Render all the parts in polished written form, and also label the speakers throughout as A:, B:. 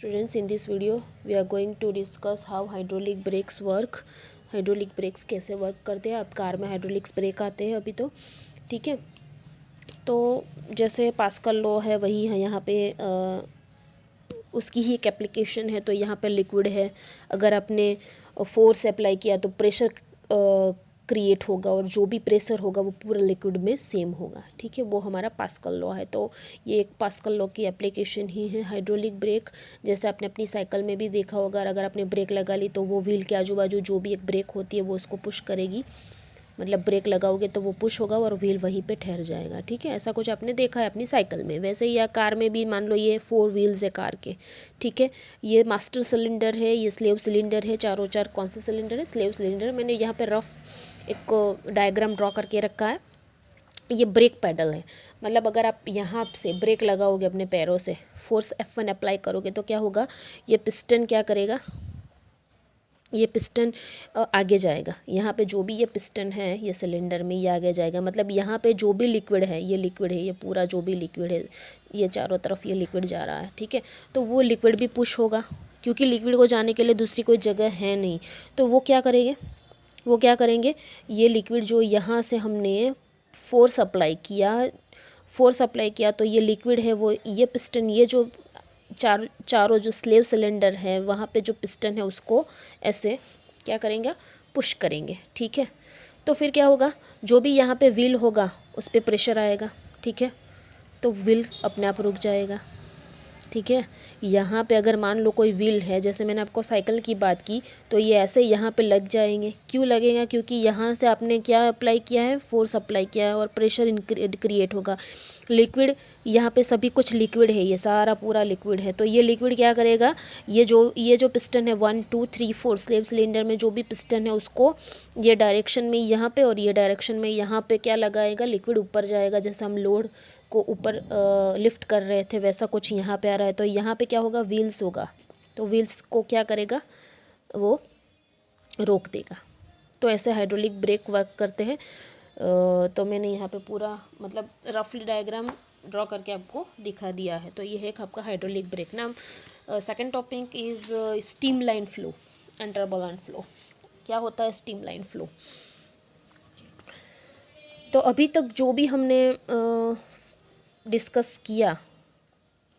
A: Students, in this video we are going to discuss how hydraulic brakes work. Hydraulic breaks कैसे work करते हैं। अब car में hydraulics break आते हैं अभी तो, ठीक है। तो जैसे पास्कल लॉ है वही है यहाँ पे, उसकी ही एक एप्लीकेशन है। तो यहाँ पे लिक्विड है, अगर आपने फोर्स अप्लाई किया तो प्रेशर क्रिएट होगा और जो भी प्रेशर होगा वो पूरा लिक्विड में सेम होगा, ठीक है। वो हमारा पास्कल लॉ है। तो ये एक पास्कल लॉ की एप्लीकेशन ही है हाइड्रोलिक ब्रेक। जैसे आपने अपनी साइकिल में भी देखा होगा, अगर आपने ब्रेक लगा ली तो वो व्हील के आजू बाजू जो भी एक ब्रेक होती है वो उसको पुश करेगी, मतलब ब्रेक लगाओगे तो वो पुश होगा और व्हील वहीं पे ठहर जाएगा, ठीक है। ऐसा कुछ आपने देखा है अपनी साइकिल में। वैसे ही या कार में भी मान लो ये 4 व्हील्स है कार के, ठीक है। ये मास्टर सिलेंडर है, ये स्लेव सिलेंडर है। चारों चार कौन सा सिलेंडर है? Slave cylinder. मैंने यहाँ पे रफ एक डायग्राम ड्रॉ करके रखा है। ये ब्रेक पैडल है, मतलब अगर आप यहाँ से ब्रेक लगाओगे अपने पैरों से, फोर्स F1 अप्लाई करोगे तो क्या होगा, ये पिस्टन क्या करेगा, ये पिस्टन आगे जाएगा। यहाँ पे जो भी ये पिस्टन है ये सिलेंडर में ये आगे जाएगा, मतलब यहाँ पे जो भी लिक्विड है, ये लिक्विड है, ये पूरा जो भी लिक्विड है, ये चारों तरफ ये लिक्विड जा रहा है, ठीक है। तो वो लिक्विड भी पुश होगा, क्योंकि लिक्विड को जाने के लिए दूसरी कोई जगह है नहीं। तो वो क्या करेंगे, वो क्या करेंगे, ये लिक्विड जो यहाँ से हमने फोर्स अप्लाई किया तो ये लिक्विड है वो, ये पिस्टन, ये जो चारों जो स्लेव सिलेंडर है वहाँ पे जो पिस्टन है उसको ऐसे क्या करेंगे, पुश करेंगे, ठीक है। तो फिर क्या होगा, जो भी यहाँ पे व्हील होगा उस पर प्रेशर आएगा, ठीक है। तो व्हील अपने आप रुक जाएगा, ठीक है। यहाँ पे अगर मान लो कोई व्हील है, जैसे मैंने आपको साइकिल की बात की, तो ये ऐसे यहाँ पे लग जाएंगे। क्यों लगेगा, क्योंकि यहाँ से आपने क्या अप्लाई किया है, फोर्स अप्लाई किया है और प्रेशर क्रिएट होगा। लिक्विड, यहाँ पे सभी कुछ लिक्विड है, ये सारा पूरा लिक्विड है। तो ये लिक्विड क्या करेगा, ये जो पिस्टन है 1 2 3 4 स्लेव सिलेंडर में जो भी पिस्टन है उसको ये डायरेक्शन में यहाँ पे और ये डायरेक्शन में यहाँ पे क्या लगाएगा, लिक्विड ऊपर जाएगा। जैसे हम लोड को ऊपर लिफ्ट कर रहे थे वैसा कुछ यहाँ पे आ रहा है। तो यहाँ पे क्या होगा, व्हील्स होगा, तो व्हील्स को क्या करेगा, वो रोक देगा। तो ऐसे हाइड्रोलिक ब्रेक वर्क करते हैं। तो मैंने यहाँ पे पूरा मतलब रफली डायग्राम ड्रॉ करके आपको दिखा दिया है। तो ये है आपका हाइड्रोलिक ब्रेक। ना second topic is steam line flow and turbulent flow. क्या होता है स्टीम लाइन फ्लो? तो अभी तक जो भी हमने डिस्कस किया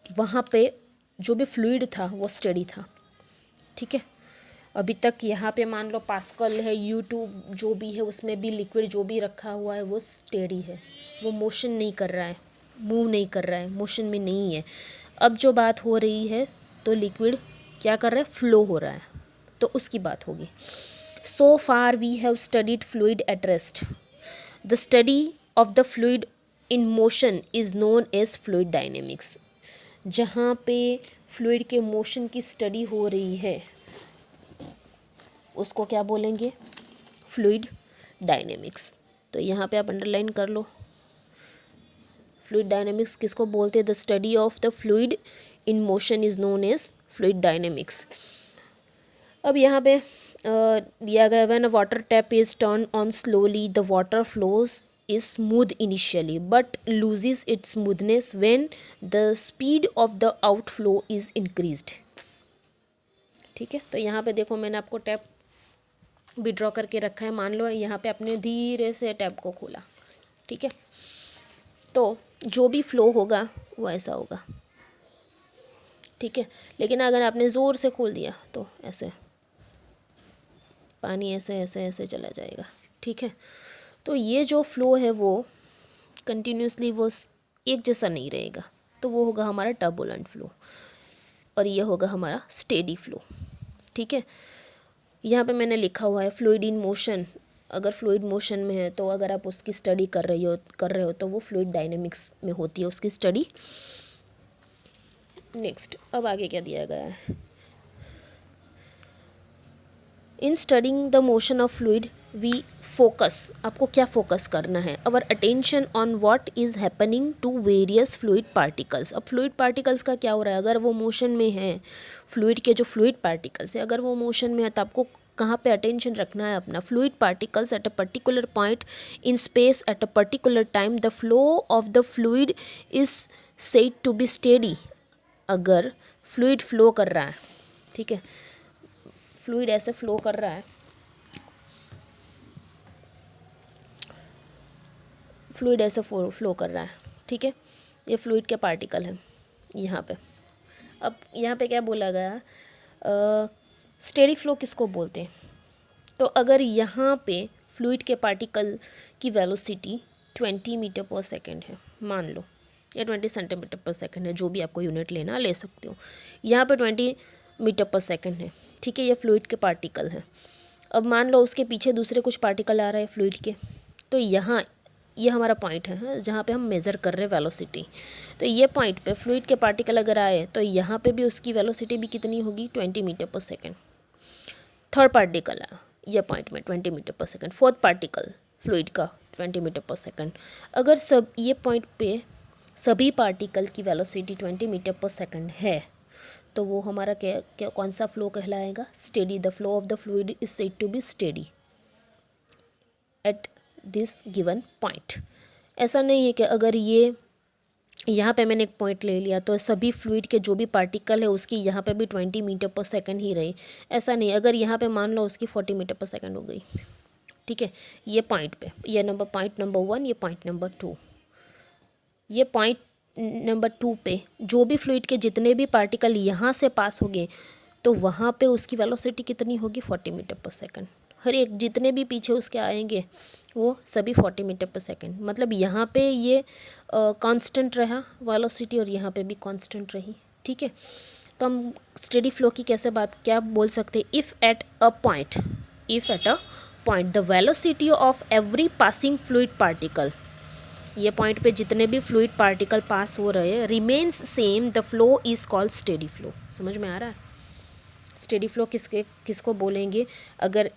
A: वहाँ पे जो भी फ्लूइड था वो स्टेडी था, ठीक है। अभी तक यहाँ पे मान लो पास्कल है, यूट्यूब जो भी है उसमें भी लिक्विड जो भी रखा हुआ है वो स्टेडी है, वो मोशन नहीं कर रहा है, मूव नहीं कर रहा है, मोशन में नहीं है। अब जो बात हो रही है तो लिक्विड क्या कर रहा है, फ्लो हो रहा है, तो उसकी बात होगी। So far we have studied fluid at rest. The study of the fluid in motion is known as fluid dynamics. जहाँ पे फ्लूइड के मोशन की स्टडी हो रही है उसको क्या बोलेंगे, फ्लूइड डायनेमिक्स। तो यहाँ पे आप अंडरलाइन कर लो, फ्लूइड डायनेमिक्स किसको बोलते हैं, the study of the fluid in motion is known as fluid dynamics. अब यहाँ पे दिया गया, when a water tap is turn on slowly the water flows is smooth initially but loses its smoothness when the speed of the outflow is increased, ठीक है। तो यहाँ पे देखो मैंने आपको टैप भी ड्रॉ करके रखा है। मान लो यहाँ पे आपने धीरे से टैप को खोला, ठीक है, तो जो भी फ्लो होगा वो ऐसा होगा, ठीक है। लेकिन अगर आपने ज़ोर से खोल दिया तो ऐसे पानी ऐसे ऐसे ऐसे चला जाएगा, ठीक है। तो ये जो फ्लो है वो कंटिन्यूसली वो एक जैसा नहीं रहेगा, तो वो होगा हमारा टर्बुलेंट फ्लो और ये होगा हमारा स्टेडी फ्लो, ठीक है। यहाँ पे मैंने लिखा हुआ है फ्लूइड इन मोशन। अगर फ्लूइड मोशन में है तो अगर आप उसकी स्टडी कर रहे हो तो वो फ्लूइड डायनेमिक्स में होती है उसकी स्टडी। नेक्स्ट, अब आगे क्या दिया गया है, in studying the motion of fluid we focus, आपको क्या फोकस करना है, our attention on what is happening to various fluid particles. अब फ्लूइड पार्टिकल्स का क्या हो रहा है, अगर वो मोशन में है, फ्लूइड के जो फ्लूइड पार्टिकल्स है अगर वो मोशन में है तो आपको कहाँ पे अटेंशन रखना है अपना, fluid particles at a particular point in space at a particular time the flow of the fluid is said to be steady. अगर फ्लूइड फ्लो कर रहा है, ठीक है, फ्लूइड ऐसे फ्लो कर रहा है, फ्लूइड ऐसे फ्लो कर रहा है, ठीक है, ये फ्लूइड के पार्टिकल हैं यहाँ पे। अब यहाँ पे क्या बोला गया, स्टेडी फ्लो किसको बोलते हैं, तो अगर यहाँ पे फ्लूइड के पार्टिकल की वेलोसिटी 20 मीटर पर सेकेंड है, मान लो, या 20 सेंटीमीटर पर सेकेंड है, जो भी आपको यूनिट लेना ले सकते हो, यहाँ पे 20 मीटर पर सेकेंड है, ठीक है, ये फ्लूइड के पार्टिकल हैं। अब मान लो उसके पीछे दूसरे कुछ पार्टिकल आ रहे हैं फ्लूइड के, तो यहाँ ये हमारा पॉइंट है जहाँ पे हम मेज़र कर रहे हैं वेलोसिटी, तो ये पॉइंट पे फ्लूइड के पार्टिकल अगर आए तो यहाँ पे भी उसकी वेलोसिटी भी कितनी होगी, 20 मीटर पर सेकेंड। थर्ड पार्टिकल है ये पॉइंट में 20 मीटर पर सेकेंड, फोर्थ पार्टिकल फ्लूइड का 20 मीटर पर सेकेंड। अगर सब ये पॉइंट पे सभी पार्टिकल की वेलोसिटी 20 मीटर पर सेकेंड है तो वो हमारा क्या कौन सा फ्लो कहलाएगा, steady. The flow of the fluid is said to be steady at this given point. ऐसा नहीं है कि अगर ये यहाँ पे मैंने एक पॉइंट ले लिया तो सभी फ्लूइड के जो भी पार्टिकल है उसकी यहाँ पे भी 20 मीटर पर सेकंड ही रही, ऐसा नहीं। अगर यहाँ पे मान लो उसकी 40 मीटर पर सेकंड हो गई, ठीक है, ये पॉइंट पे, ये पॉइंट नंबर 1, ये पॉइंट नंबर 2, ये पॉइंट नंबर 2 पे जो भी फ्लूइड के जितने भी पार्टिकल यहाँ से पास हो गए तो वहाँ पे उसकी वेलोसिटी कितनी होगी, 40 मीटर पर सेकंड। हर एक जितने भी पीछे उसके आएंगे वो सभी 40 मीटर पर सेकंड, मतलब यहाँ पे ये कांस्टेंट रहा वेलोसिटी और यहाँ पे भी कांस्टेंट रही, ठीक है। तो हम स्टेडी फ्लो की कैसे बात क्या बोल सकते हैं, if at a point the velocity of every passing fluid particle, ये पॉइंट पे जितने भी फ्लूइड पार्टिकल पास हो रहे हैं remains same, the flow is called steady flow. समझ में आ रहा है, स्टेडी फ्लो किसको बोलेंगे, अगर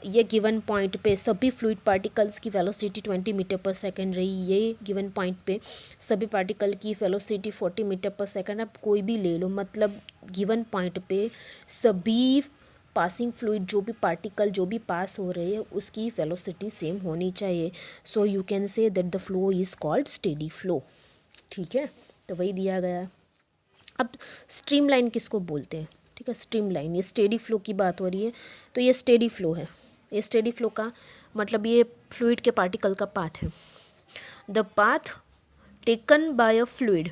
A: ये गिवन पॉइंट पे सभी फ्लूइड पार्टिकल्स की वेलोसिटी 20 मीटर पर सेकंड रही, ये गिवन पॉइंट पे सभी पार्टिकल की वेलोसिटी 40 मीटर पर सेकंड, आप कोई भी ले लो, मतलब गिवन पॉइंट पे सभी पासिंग फ्लूइड जो भी पार्टिकल जो भी पास हो रहे हैं उसकी वेलोसिटी सेम होनी चाहिए। So you can say that the flow is called steady flow, ठीक है, तो वही दिया गया है। अब स्ट्रीम लाइन किसको बोलते हैं, ठीक है, स्ट्रीम लाइन, ये स्टेडी फ्लो की बात हो रही है तो ये स्टेडी फ्लो है। ये स्टेडी फ्लो का मतलब ये फ्लूइड के पार्टिकल का पाथ है। The path taken by a fluid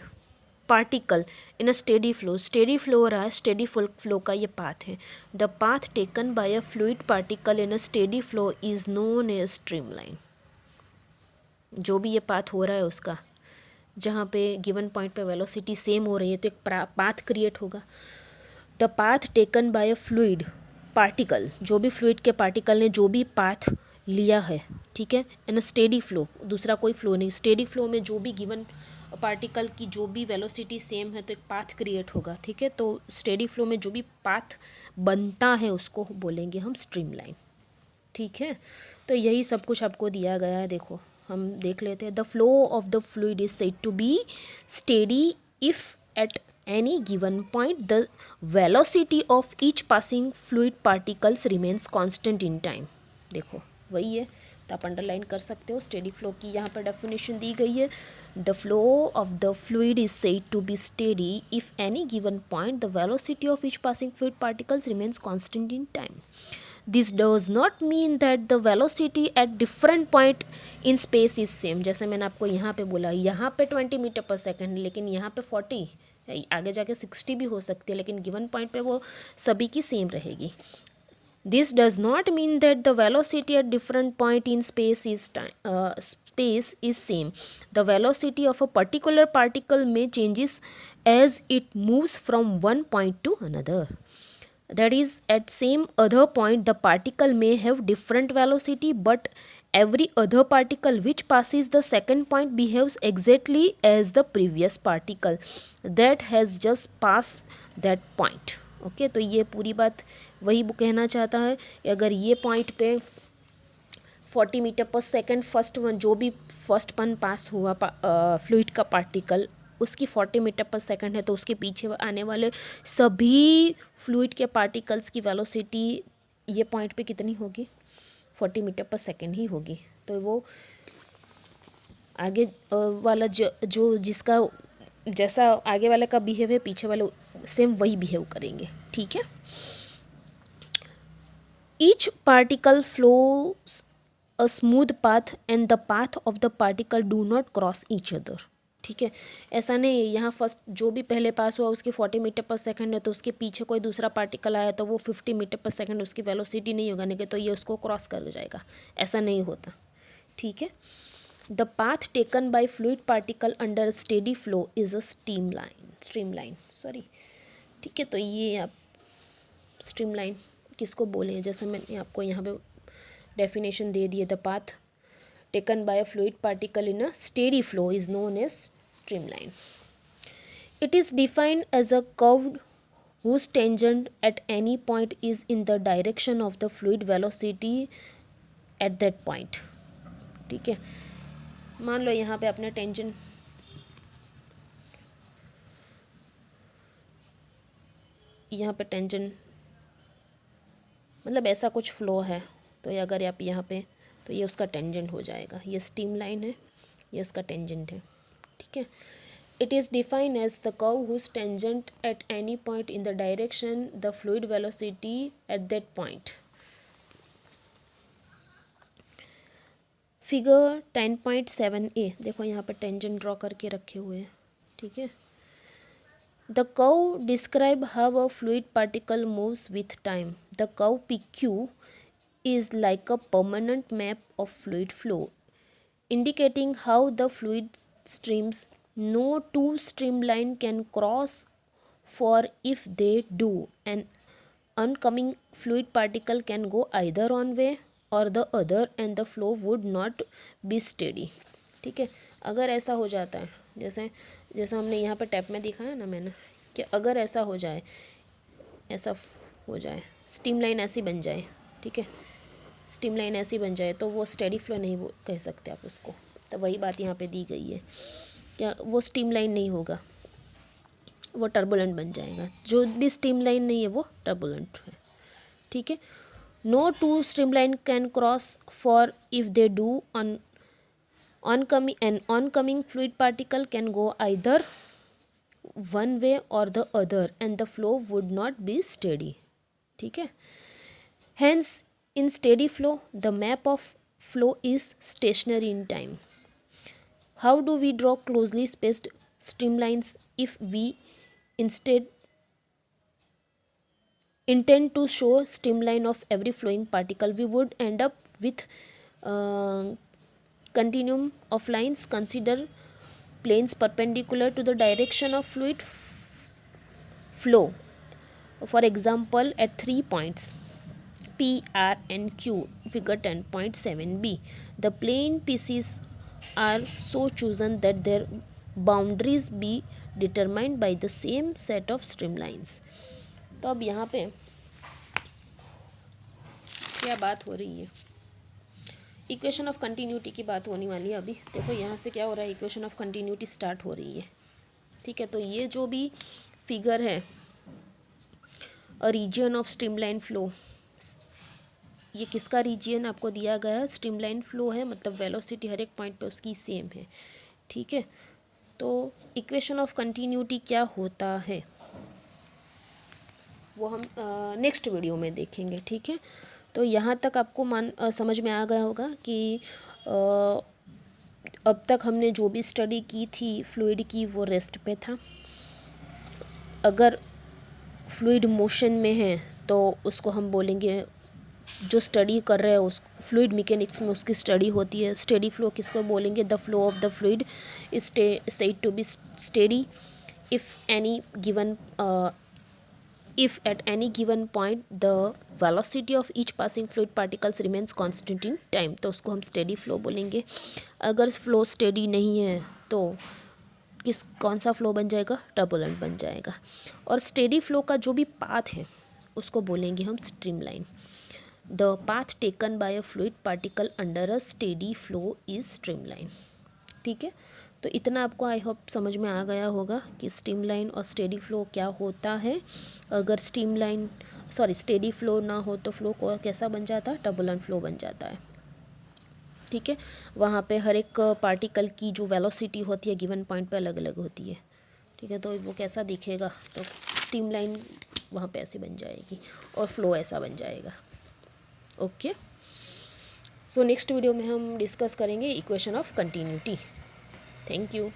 A: particle in a steady flow, steady flow हो रहा है, स्टेडी फ्लो का ये पाथ है। The path taken by a fluid particle in a steady flow is known as streamline. जो भी ये path हो रहा है उसका, जहाँ पे गिवन पॉइंट पे वेलोसिटी सेम हो रही है तो एक पाथ क्रिएट होगा। The path taken by a fluid particle, जो भी फ्लूइड के पार्टिकल ने जो भी पाथ लिया है, ठीक है, इन अ स्टेडी फ्लो, दूसरा कोई फ्लो नहीं, स्टेडी फ्लो में जो भी गिवन पार्टिकल की जो भी वेलोसिटी सेम है तो एक पाथ क्रिएट होगा, ठीक है। तो स्टेडी फ्लो में जो भी पाथ बनता है उसको बोलेंगे हम स्ट्रीम लाइन, ठीक है। तो यही सब कुछ आपको दिया गया है, देखो हम देख लेते हैं। The flow of the fluid is said to be steady if at any given point the velocity of each passing fluid particles remains constant in time। देखो वही है, तो आप अंडरलाइन कर सकते हो। स्टेडी फ्लो की यहाँ पर डेफिनेशन दी गई है, the flow of the fluid is said to be steady if any given point the velocity of each passing fluid particles remains constant in time. This does not mean that the velocity at different point in space is same. जैसे मैंने आपको यहाँ पे बोला, यहाँ पे 20 metre पर second, लेकिन यहाँ पे 40, आगे जाके 60 भी हो सकती है, लेकिन गिवन पॉइंट पे वो सभी की सेम रहेगी। This does not mean that the velocity at different point in space is same. The velocity of a particular particle may changes as it moves from one point to another. That is, at same other point the particle may have different velocity, but every other particle which passes the second point behaves exactly as the previous particle that has just passed that point. Okay, तो ये पूरी बात वही कहना चाहता है कि अगर ये पॉइंट पे 40 मीटर पर सेकेंड फर्स्ट वन जो भी फर्स्ट वन पास हुआ फ्लूइड का पार्टिकल उसकी 40 मीटर पर सेकंड है, तो उसके पीछे आने वाले सभी फ्लूइड के पार्टिकल्स की वेलोसिटी ये पॉइंट पे कितनी होगी, 40 मीटर पर सेकंड ही होगी। तो वो आगे वाला जो जिसका जैसा आगे वाले का बिहेव है पीछे वाले सेम वही बिहेव करेंगे, ठीक है। Each particle flows a smooth path and the path of the particle do not cross each other, ठीक है। ऐसा नहीं है यहाँ फर्स्ट जो भी पहले पास हुआ उसकी 40 मीटर पर सेकंड है, तो उसके पीछे कोई दूसरा पार्टिकल आया तो वो 50 मीटर पर सेकंड उसकी वेलोसिटी नहीं होगा, नहीं तो ये उसको क्रॉस कर जाएगा, ऐसा नहीं होता, ठीक है। The path taken bye fluid particle under steady flow is a streamline, sorry, ठीक है। तो ये आप स्ट्रीमलाइन किसको बोले, जैसे मैंने आपको यहाँ पे डेफिनेशन दे दिए, the path taken by a fluid particle in a steady flow is known as streamline. It is defined as a curve whose tangent at any point is in the direction of the fluid velocity at that point, ठीक है। मान लो यहाँ पे अपने tangent यहाँ पे tangent मतलब ऐसा कुछ फ्लो है, तो ये अगर आप यहाँ पे तो ये उसका टेंजेंट हो जाएगा, ये स्टीम लाइन है, ये उसका टेंजेंट है, ठीक है। It is defined as the curve whose tangent at any point in the direction the fluid velocity at that point. Figure 10.7a देखो यहाँ पर टेंजेंट ड्रॉ करके रखे हुए हैं, ठीक है। The curve describe how a fluid particle moves with time. The curve PQ is like a permanent map of fluid flow, indicating how the fluid streams no two streamline can cross, for if they do, an oncoming fluid particle can go either one way or the other and the flow would not be steady, ठीक है। अगर ऐसा हो जाता है जैसा हमने यहाँ पर टैप में दिखाया ना मैंने, कि अगर ऐसा हो जाए, ऐसा हो जाए, स्टीम लाइन ऐसी बन जाए, ठीक है, स्टीम लाइन ऐसी बन जाए तो वो स्टेडी फ्लो नहीं वो कह सकते आप उसको, तो वही बात यहाँ पे दी गई है, क्या वो स्टीम लाइन नहीं होगा, वो टर्बुलेंट बन जाएगा। जो भी स्टीम लाइन नहीं है वो टर्बुलेंट है, ठीक है। No two streamline can cross, for if they do oncoming fluid particle can go either one way or the other and the flow would not be steady, ठीक है। Hence in steady flow the map of flow is stationary in time. How do we draw closely spaced streamlines? If we instead intend to show streamline of every flowing particle, we would end up with continuum of lines. Consider planes perpendicular to the direction of fluid flow. For example, at 3 points P, R and Q, figure 10.7b, the plane pieces are so chosen that their boundaries be determined by the same set of streamlines. तो अब यहाँ पे क्या बात हो रही है, equation of continuity की बात होने वाली है। अभी देखो यहाँ से क्या हो रहा है, इक्वेशन ऑफ कंटिन्यूटी स्टार्ट हो रही है, ठीक है। तो ये जो भी फिगर है, a reason of streamline flow, ये किसका रीजन आपको दिया गया है, स्ट्रीमलाइन फ्लो है, मतलब वेलोसिटी हर एक पॉइंट पे उसकी सेम है, ठीक है। तो इक्वेशन ऑफ कंटिन्यूटी क्या होता है वो हम नेक्स्ट वीडियो में देखेंगे, ठीक है। तो यहाँ तक आपको समझ में आ गया होगा कि अब तक हमने जो भी स्टडी की थी फ्लूइड की वो रेस्ट पे था। अगर फ्लूइड मोशन में है तो उसको हम बोलेंगे, जो स्टडी कर रहे हैं उस फ्लूइड मैकेनिक्स में उसकी स्टडी होती है। स्टेडी फ्लो किसको बोलेंगे, the flow of the fluid is said to be steady if at any given point the velocity of each passing fluid particles remains constant in time, तो उसको हम steady flow बोलेंगे। अगर flow steady नहीं है तो कौन सा फ्लो बन जाएगा, टर्बुलेंट बन जाएगा। और स्टेडी फ्लो का जो भी पाथ है उसको बोलेंगे हम streamline. The path taken by a fluid particle under a steady flow is streamline, ठीक है। तो इतना आपको आई होप समझ में आ गया होगा कि स्ट्रीमलाइन और स्टेडी फ्लो क्या होता है। अगर स्टेडी फ्लो ना हो तो फ्लो को कैसा बन जाता है, टर्बुलेंट फ्लो बन जाता है, ठीक है। वहाँ पे हर एक पार्टिकल की जो वेलोसिटी होती है गिवन पॉइंट पे अलग अलग होती है, ठीक है। तो वो कैसा दिखेगा, तो स्टीम लाइन वहाँ पे ऐसे बन जाएगी और फ्लो ऐसा बन जाएगा। ओके, सो नेक्स्ट वीडियो में हम डिस्कस करेंगे equation of continuity. Thank you.